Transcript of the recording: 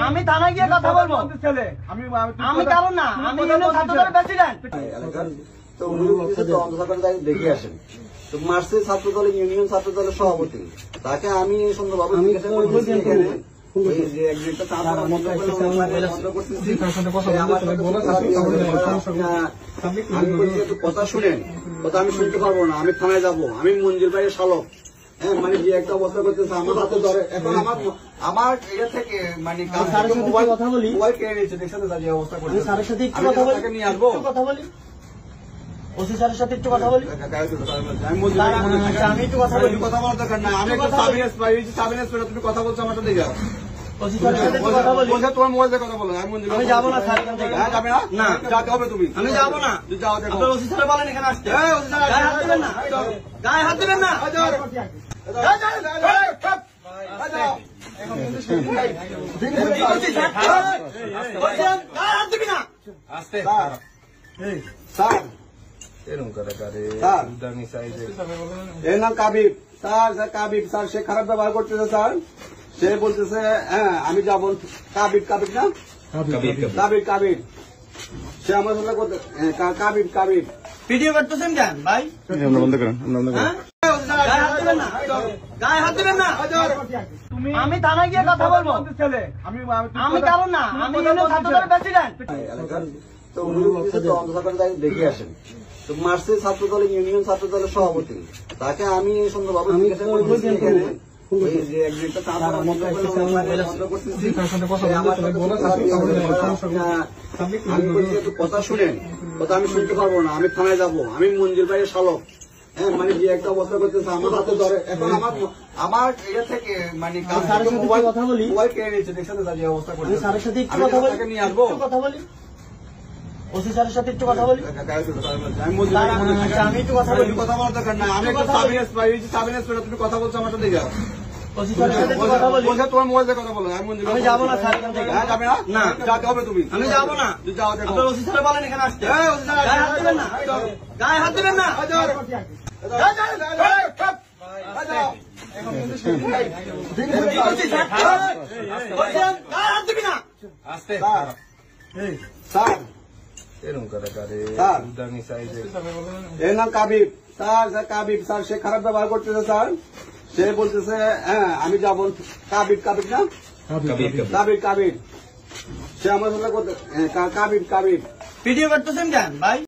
আমি থানায় গিয়ে কথা বলবো। আমি কারণ না, আমি ছাত্রদলের প্রেসিডেন্ট। তো উনি দেখে আসেন। তো মার্চের ছাত্র দলের ইউনিয়ন ছাত্র দলের সভাপতি, তাকে আমি সুন্দরভাবে কথা শুনেন, কথা আমি শুনতে পারবো না, আমি থানায় যাবো, আমি মঞ্জুর ভাইয়ের শালক। হ্যাঁ, মানে যে একটা অবস্থা করতেছে আমার হাতে ধরে, এখন আমার এটা থেকে মানে কথা বলি, মোবাইল কেড়ে নিয়েছে, দেখছেন যে অবস্থা করছে। স্যারের সাথে একটু কথা বলি, নিয়ে আসবো, কথা বলি, ওসি স্যারের সাথে একটু কথা বলি। আমি একটু কথা বলি, কথা বলার দরকার না, আমি সাবিনেস তুমি কথা বলছো আমার সাথে। ওসি স্যারের সাথে একটু কথা বলি। তোমার মোবাইল দিয়ে কথা বলো। আমি যাবো না স্যার, এখান থেকে। যাবে না? না, যাতে হবে তুমি। আমি যাবো না। আপনার ওসি স্যার বলেন এখানে আসতে। গায়ে হাত দিবেন না, গায়ে হাত দিবেন না। এর নাম কাবিব স্যার। কাবিব স্যার, সে খারাপ ব্যবহার করতেছে স্যার। সে বলতেছে হ্যাঁ আমি যাবো। কাবিব না, কাবিব সে আমার সাথে কাবিব ভিডিও করতেছেন কেন ভাই? বন্ধ করেন। গায়ে হাত দিবেন না। আমি থানায় গিয়ে কথা বলবো। আমি কারণ না, আমি ছাত্রদলের প্রেসিডেন্ট। তো উনি দেখে আসেন। তো মার্চের ছাত্র দলের ইউনিয়ন ছাত্র দলের সভাপতি, তাকে আমি সুন্দরভাবে কথা শুনেন, কথা আমি শুনতে পারবো না, আমি থানায় যাবো, আমি মঞ্জুর ভাইয়ের শালক। হ্যাঁ, মানে যে একটা অবস্থা করতেছে আমার হাতে ধরে, এখন আমার এটা থেকে মানে মোবাইল কেড়ে নিয়েছে, দেখছেন যে অবস্থা করছে। স্যারের সাথে একটু কথা বলি, নিয়ে আসবো, কথা বলি, ওসি স্যারের সাথে একটু কথা বলি। আমি একটু কথা বলি, কথা বলার দরকার না, আমি সাবিনেস তুমি কথা বলছো আমার সাথে। ওসি স্যারের সাথে একটু কথা বলি। তোমার মোবাইল দিয়ে কথা বলো। আমি যাবো না স্যার, এখান থেকে। যাবে না? যাতে হবে তুমি। আমি যাবো না। আপনার ওসি স্যার বলেন এখানে আসতে। গায়ে হাত দিবেন না, গায়ে হাত দিবেন না। এর নাম কাবিব স্যার, সে খারাপ ব্যবহার করতেছে স্যার। সে বলতেছে হ্যাঁ আমি যাবো। কাবিব না, কাবিব সে আমার সাথে কাবিব ভিডিও করতেছেন কেন ভাই?